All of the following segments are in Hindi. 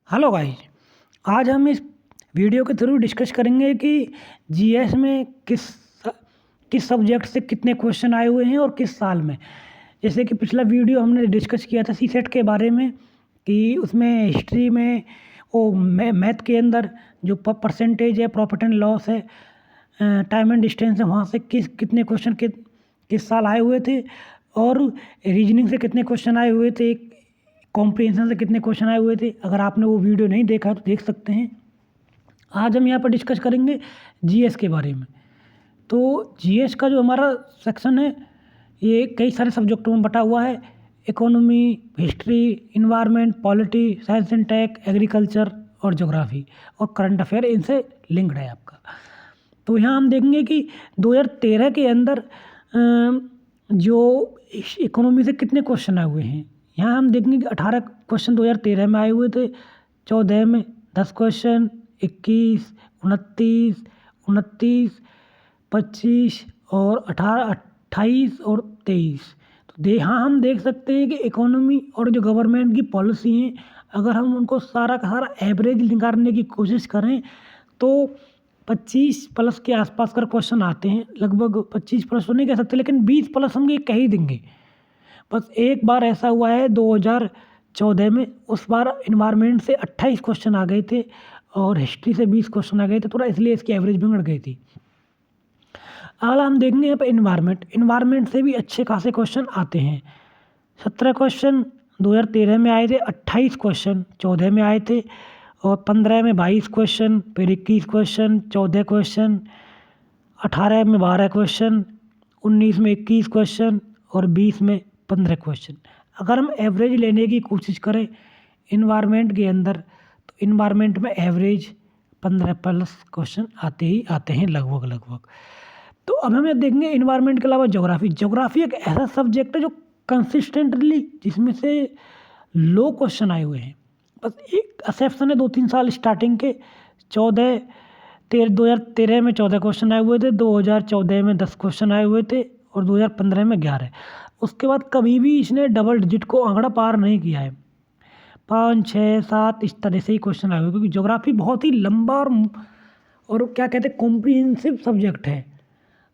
Hello guys. आज हम इस वीडियो के थ्रू डिस्कस करेंगे कि जीएस में किस सब्जेक्ट से कितने क्वेश्चन आए हुए हैं और किस साल में। जैसे कि पिछला वीडियो हमने डिस्कस किया था सीसेट के बारे में कि उसमें हिस्ट्री में वो मैथ के अंदर जो परसेंटेज है, प्रॉफिट एंड लॉस है, टाइम एंड डिस्टेंस है, वहाँ से कितने क्वेश्चन किस साल आए हुए थे, और रीजनिंग से कितने क्वेश्चन आए हुए थे, कॉम्प्रिहेंशन से कितने क्वेश्चन आए हुए थे। अगर आपने वो वीडियो नहीं देखा तो देख सकते हैं। आज हम यहाँ पर डिस्कस करेंगे जीएस के बारे में। तो जीएस का जो हमारा सेक्शन है ये कई सारे सब्जेक्टों में बटा हुआ है। Economy, history, environment, polity, science and tech, agriculture और ज्योग्राफी और करंट अफेयर इनसे लिंक्ड है आपका। तो यहाँ हम देखेंगे कि 2013 के अंदर जो इकोनॉमी से कितने क्वेश्चन आए हुए हैं। यहाँ हम देखेंगे कि 18 क्वेश्चन 2013 में आए हुए थे, 14 में 10 क्वेश्चन, 21, 29, 29, 25 और 18, 28 और 23। तो यहाँ हम देख सकते हैं कि इकोनॉमी और जो गवर्नमेंट की पॉलिसी हैं, अगर हम उनको सारा का सारा एवरेज निकालने की कोशिश करें तो 25 प्लस के आसपास का क्वेश्चन आते हैं। लगभग 25 प्लस तो नहीं कह सकते, लेकिन 20 प्लस हम ये कह ही देंगे। बस एक बार ऐसा हुआ है 2014 में, उस बार इन्वायरमेंट से 28 क्वेश्चन आ गए थे और हिस्ट्री से 20 क्वेश्चन आ गए थे, थोड़ा इसलिए इसकी एवरेज बिगड़ गई थी। अगला हम देखेंगे यहाँ पर इन्वायरमेंट से भी अच्छे खासे क्वेश्चन आते हैं। 17 क्वेश्चन 2013 में आए थे, 28 क्वेश्चन 14 में आए थे, और 15 में 22 क्वेश्चन, फिर 21 क्वेश्चन, 14 क्वेश्चन, 18 में 12 क्वेश्चन, 19 में 21 क्वेश्चन और 20 में 15 क्वेश्चन। अगर हम एवरेज लेने की कोशिश करें इन्वायरमेंट के अंदर, तो इन्वायरमेंट में एवरेज 15 प्लस क्वेश्चन आते ही आते हैं लगभग। तो अब हम ये देखेंगे इन्वायरमेंट के अलावा ज्योग्राफी एक ऐसा सब्जेक्ट है जो कंसिस्टेंटली जिसमें से लो क्वेश्चन आए हुए हैं। बस एक एक्सेप्शन है 2-3 साल स्टार्टिंग के, 2013 में 14 क्वेश्चन आए हुए थे, 2014 में 10 क्वेश्चन आए हुए थे और 2015 में 11। उसके बाद कभी भी इसने डबल डिजिट को आंकड़ा पार नहीं किया है। 5, 6, 7 इस तरह से ही क्वेश्चन आए हुए, क्योंकि ज्योग्राफी बहुत ही लंबा और क्या कहते हैं कॉम्प्रिहेंसिव सब्जेक्ट है।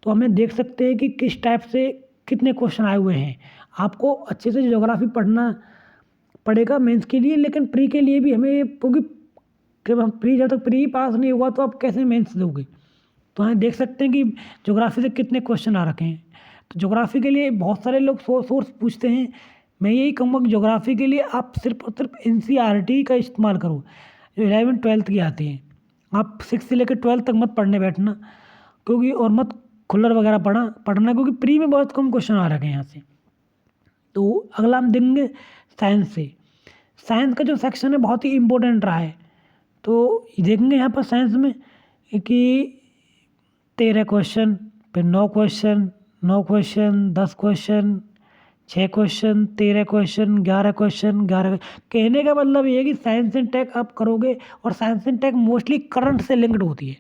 तो हमें देख सकते हैं कि किस टाइप से कितने क्वेश्चन आए हुए हैं। आपको अच्छे से ज्योग्राफी पढ़ना पड़ेगा मेंस के लिए, लेकिन प्री के लिए भी हमें, क्योंकि जब तक प्री पास नहीं हुआ तो आप कैसे मेंस दोगे। तो हम देख सकते हैं कि ज्योग्राफी से कितने क्वेश्चन आ रखे हैं। तो ज्योग्राफी के लिए बहुत सारे लोग सोर्स पूछते हैं। मैं यही कहूँगा कि ज्योग्राफी के लिए आप सिर्फ और सिर्फ एनसीईआरटी का इस्तेमाल करो, जो 11th-12th की आती हैं। आप 6 से लेकर 12th तक मत पढ़ने बैठना, क्योंकि और मत खुल्लर वगैरह पढ़ना, क्योंकि प्री में बहुत कम क्वेश्चन आ रखे हैं यहाँ से। तो अगला हम देखेंगे साइंस से। साइंस का जो सेक्शन है बहुत ही इम्पोर्टेंट रहा है। तो देखेंगे यहाँ पर साइंस में कि 13 क्वेश्चन, फिर 9 question, 9 question, 10 question, 6 question, 13 question, 11 question, 11। कहने का मतलब ये है कि साइंस एंड टेक आप करोगे, और science and tech mostly current से लिंक्ड होती है।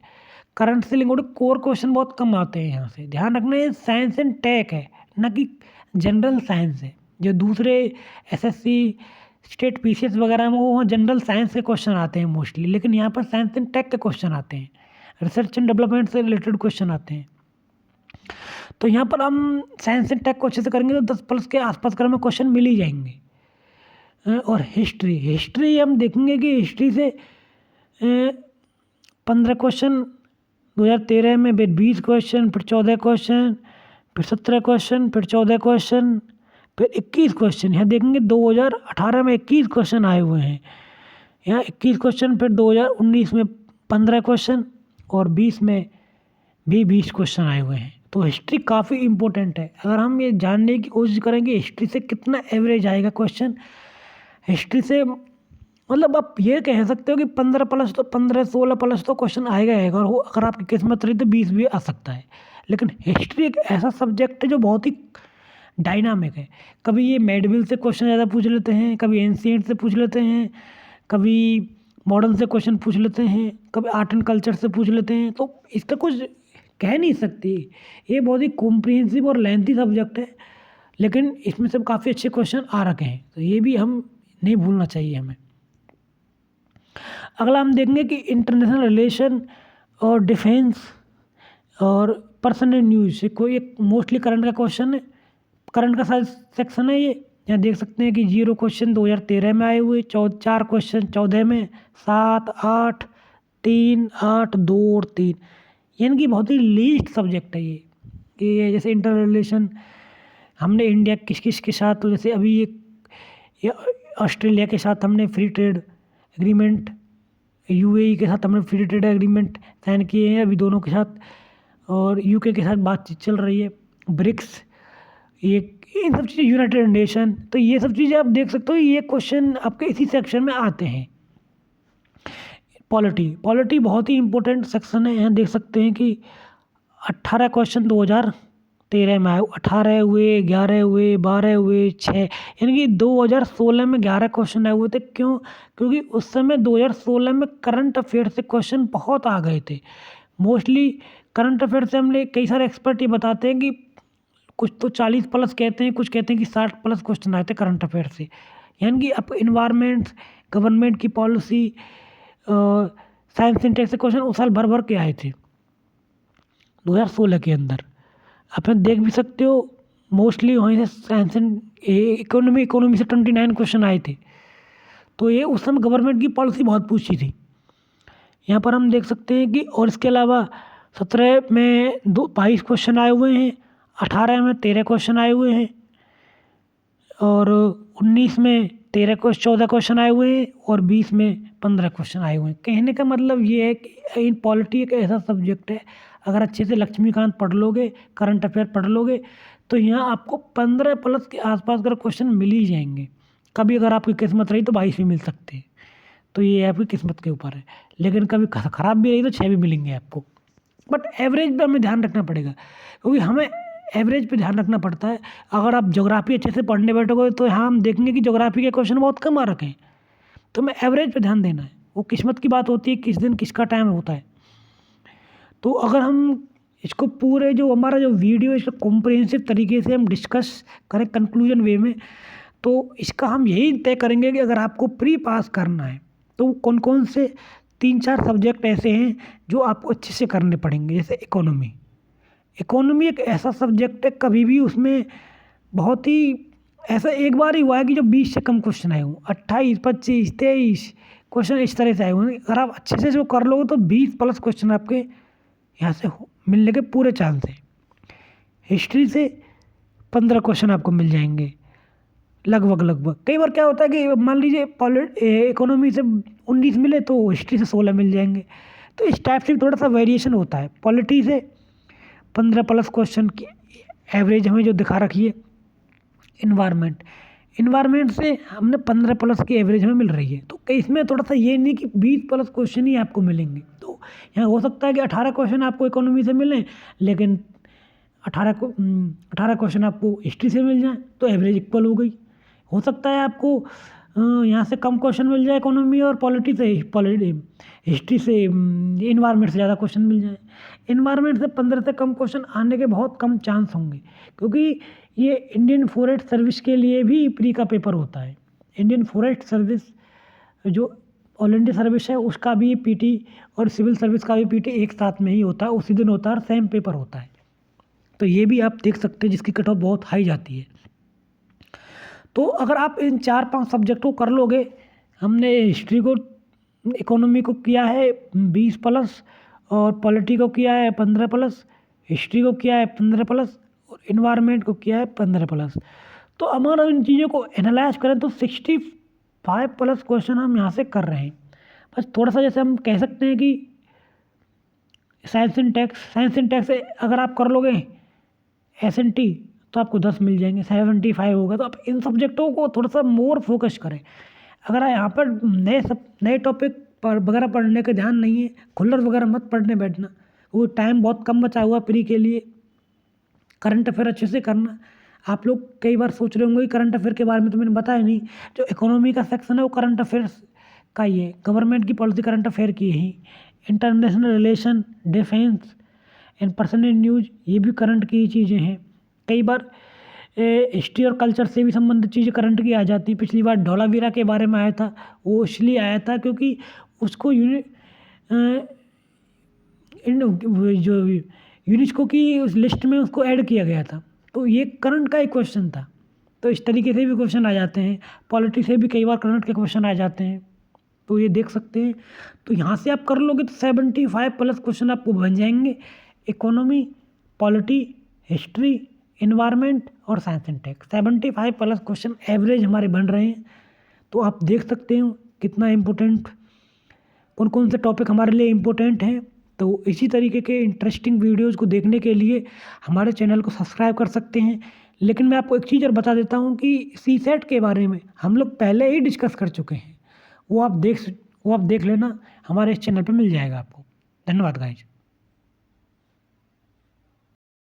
करंट से लिंक्ड कोर क्वेश्चन बहुत कम आते हैं यहाँ से। ध्यान रखना ये साइंस एंड टेक है, ना कि जनरल साइंस है। जो दूसरे एसएससी, स्टेट पीसीएस वगैरह में वो जनरल साइंस के क्वेश्चन आते हैं मोस्टली, लेकिन यहाँ पर साइंस एंड टेक के क्वेश्चन आते हैं, रिसर्च एंड डेवलपमेंट से रिलेटेड क्वेश्चन आते हैं। तो यहाँ पर हम साइंस एंड टेक को अच्छे से करेंगे तो 10 प्लस के आसपास कर हमें क्वेश्चन मिल ही जाएंगे। और हिस्ट्री हम देखेंगे कि हिस्ट्री से 15 क्वेश्चन 2013 में, फिर 20 क्वेश्चन, फिर 14 क्वेश्चन, फिर 17 क्वेश्चन, फिर 14 क्वेश्चन, फिर 21 क्वेश्चन। यहाँ देखेंगे 2018 में 21 क्वेश्चन आए हुए हैं। यहाँ 21 क्वेश्चन, फिर 2019 में 15 क्वेश्चन और 20 में भी 20 क्वेश्चन आए हुए हैं। तो हिस्ट्री काफ़ी इम्पोर्टेंट है। अगर हम ये जानने की कोशिश करेंगे हिस्ट्री से कितना एवरेज आएगा क्वेश्चन, हिस्ट्री से मतलब आप ये कह सकते हो कि 15 प्लस तो 15-16 प्लस तो क्वेश्चन आएगा, और वो अगर आपकी किस्मत रही तो 20 भी आ सकता है। लेकिन हिस्ट्री एक ऐसा सब्जेक्ट है जो बहुत ही डायनामिक है। कभी ये मेडविल से क्वेश्चन ज़्यादा पूछ लेते हैं, कभी एंशिएंट से पूछ लेते हैं, कभी मॉडर्न से क्वेश्चन पूछ लेते हैं, कभी आर्ट एंड कल्चर से पूछ लेते हैं। तो इसका कुछ कह नहीं सकती। ये बहुत ही कॉम्प्रिहेंसिव और लेंथी सब्जेक्ट है, लेकिन इसमें सब काफ़ी अच्छे क्वेश्चन आ रखे हैं। तो ये भी हम नहीं भूलना चाहिए हमें। अगला हम देखेंगे कि इंटरनेशनल रिलेशन और डिफेंस और पर्सनल न्यूज से कोई एक मोस्टली करंट का क्वेश्चन है, करंट का साइज सेक्शन है ये। यहाँ देख सकते हैं कि 0 क्वेश्चन 2013 में आए हुए, 4 क्वेश्चन 14 में, 7, 8, 3, 8, 2 और 3, यानी कि बहुत ही लीस्ट सब्जेक्ट है ये। कि जैसे इंटर रिलेशन हमने इंडिया किस किस के साथ, तो जैसे अभी ये ऑस्ट्रेलिया के साथ हमने फ्री ट्रेड एग्रीमेंट, यूएई के साथ हमने फ्री ट्रेड एग्रीमेंट साइन किए हैं अभी दोनों के साथ, और यूके के साथ बातचीत चल रही है, ब्रिक्स, ये इन सब चीज़ें, यूनाइटेड नेशन। तो ये सब चीज़ें आप देख सकते हो, ये क्वेश्चन आपके इसी सेक्शन में आते हैं। पॉलिटी बहुत ही इंपॉर्टेंट सेक्शन है। यहाँ देख सकते हैं कि 18 क्वेश्चन 2013 में आए, 18 हुए, 11 हुए, 12 हुए, 6, यानी कि 2016 में 11 क्वेश्चन आए हुए थे। क्यों? क्योंकि उस समय 2016 में करंट अफेयर से क्वेश्चन बहुत आ गए थे। मोस्टली करंट अफेयर से हमने कई सारे एक्सपर्ट ये बताते हैं कि कुछ तो 40 प्लस कहते हैं, कुछ कहते हैं कि 60 प्लस क्वेश्चन आए थे करंट अफेयर से। यानी कि आपको इन्वायरमेंट, गवर्नमेंट की पॉलिसी, साइंस एंड टेक से क्वेश्चन उस साल भर भर के आए थे 2016 के अंदर। आप देख भी सकते हो, मोस्टली वहीं से साइंस एंड इकोनॉमी से 29 क्वेश्चन आए थे। तो ये उस समय गवर्नमेंट की पॉलिसी बहुत पूछी थी। यहाँ पर हम देख सकते हैं कि और इसके अलावा 17 में 22 क्वेश्चन आए हुए हैं, 18 में 13 क्वेश्चन आए हुए हैं, और 19 में 14 क्वेश्चन आए हुए हैं, और 20 में 15 क्वेश्चन आए हुए हैं। कहने का मतलब ये है कि इन पॉलिटी एक ऐसा सब्जेक्ट है, अगर अच्छे से लक्ष्मीकांत पढ़ लोगे, करंट अफेयर पढ़ लोगे, तो यहाँ आपको 15 प्लस के आसपास अगर क्वेश्चन मिल ही जाएंगे। कभी अगर आपकी किस्मत रही तो 22 भी मिल सकते हैं, तो ये आपकी किस्मत के ऊपर है। लेकिन कभी ख़राब भी रही तो 6 भी मिलेंगे आपको। बट एवरेज पे हमें ध्यान रखना पड़ेगा, क्योंकि हमें एवरेज पे ध्यान रखना पड़ता है। अगर आप ज्योग्राफी अच्छे से पढ़ने बैठोगे तो यहाँ हम देखेंगे कि ज्योग्राफी के क्वेश्चन बहुत कम आ रखे हैं। तो हमें एवरेज पे ध्यान देना है, वो किस्मत की बात होती है, किस दिन किसका टाइम होता है। तो अगर हम इसको पूरे जो हमारा जो वीडियो इसको कॉम्प्रिहेंसिव तरीके से हम डिस्कस करें कंक्लूजन वे में, तो इसका हम यही तय करेंगे कि अगर आपको प्री पास करना है तो कौन कौन से 3-4 सब्जेक्ट ऐसे हैं जो आपको अच्छे से करने पड़ेंगे। जैसे इकोनॉमी एक ऐसा सब्जेक्ट है, कभी भी उसमें बहुत ही ऐसा एक बार ही हुआ है कि जो 20 से कम क्वेश्चन आए हों, 28, 25, 23 क्वेश्चन इस तरह से आए हुए हैं। अगर आप अच्छे से जो कर लोगे तो 20 प्लस क्वेश्चन आपके यहाँ से मिलने के पूरे चांस हैं। हिस्ट्री से 15 क्वेश्चन आपको मिल जाएंगे लगभग। कई बार क्या होता है कि मान लीजिए इकोनॉमी से 19 मिले तो हिस्ट्री से 16 मिल जाएंगे। तो इस टाइप से थोड़ा सा वेरिएशन होता है। पॉलिटी से 15 प्लस क्वेश्चन की एवरेज हमें जो दिखा रखी है। इन्वायरमेंट से हमने 15 प्लस की एवरेज हमें मिल रही है। तो इसमें थोड़ा सा ये नहीं कि 20 प्लस क्वेश्चन ही आपको मिलेंगे। तो यहाँ हो सकता है कि 18 क्वेश्चन आपको इकोनॉमी से मिलें, लेकिन 18 क्वेश्चन आपको हिस्ट्री से मिल जाए, तो एवरेज इक्वल हो गई। हो सकता है आपको यहाँ से कम क्वेश्चन मिल जाए इकोनॉमी और हिस्ट्री से इन्वायरमेंट से ज़्यादा क्वेश्चन मिल जाए। इन्वायरमेंट से 15 से कम क्वेश्चन आने के बहुत कम चांस होंगे, क्योंकि ये इंडियन फॉरेस्ट सर्विस के लिए भी प्री का पेपर होता है। इंडियन फॉरेस्ट सर्विस जो ऑल इंडिया सर्विस है उसका भी पीटी और सिविल सर्विस का भी पीटी एक साथ में ही होता है, उसी दिन होता है और सेम पेपर होता है। तो ये भी आप देख सकते हैं जिसकी कट ऑफ बहुत हाई जाती है। तो अगर आप इन 4-5 सब्जेक्ट को कर लोगे, हमने हिस्ट्री को, इकोनॉमी को किया है 20 प्लस, और पॉलिटी को किया है 15 प्लस, हिस्ट्री को किया है 15 प्लस, और इन्वायरमेंट को किया है 15 प्लस। तो हमारा इन चीज़ों को एनालाइज करें तो 65 प्लस क्वेश्चन हम यहाँ से कर रहे हैं। बस थोड़ा सा जैसे हम कह सकते हैं कि साइंस एंड टैक्स से अगर आप कर लोगे SNT तो आपको 10 मिल जाएंगे, 75 होगा। तो आप इन सब्जेक्टों को थोड़ा सा मोर फोकस करें। अगर यहाँ पर नए टॉपिक पर वगैरह पढ़ने का ध्यान नहीं है, खुल्लर वगैरह मत पढ़ने बैठना, वो टाइम बहुत कम बचा हुआ प्री के लिए। करंट अफेयर अच्छे से करना। आप लोग कई बार सोच रहे होंगे करंट अफेयर के बारे में तो मैंने बताया नहीं। जो इकोनॉमी का सेक्शन है वो करंट अफेयर्स का ही है, गवर्नमेंट की पॉलिसी करंट अफेयर की ही। International relation, defence and personal news, ये भी करंट की ही चीज़ें हैं। कई बार हिस्ट्री और कल्चर से भी संबंधित चीज़ें करंट की आ जाती। पिछली बार धौलावीरा के बारे में आया था, वो इसलिए आया था क्योंकि उसको जो यूनेस्को की उस लिस्ट में उसको ऐड किया गया था, तो ये करंट का एक क्वेश्चन था। तो इस तरीके से भी क्वेश्चन आ जाते हैं। पॉलिटिक्स से भी कई बार करंट के क्वेश्चन आ जाते हैं, तो ये देख सकते हैं। तो यहाँ से आप कर लोगे तो 75+ क्वेश्चन आपको बन जाएंगे। इकोनॉमी, पॉलिटी, हिस्ट्री, इन्वायरमेंट और science and tech, 75+ question average हमारे बन रहे हैं। तो आप देख सकते हो कितना इम्पोर्टेंट, कौन कौन से टॉपिक हमारे लिए इम्पोर्टेंट हैं। तो इसी तरीके के इंटरेस्टिंग वीडियोज़ को देखने के लिए हमारे चैनल को सब्सक्राइब कर सकते हैं। लेकिन मैं आपको एक चीज़ और बता देता हूँ कि सीसेट के बारे में हम लोग पहले ही डिस्कस कर चुके हैं, वो आप देख लेना, हमारे इस चैनल पे मिल जाएगा आपको। धन्यवाद गाइज।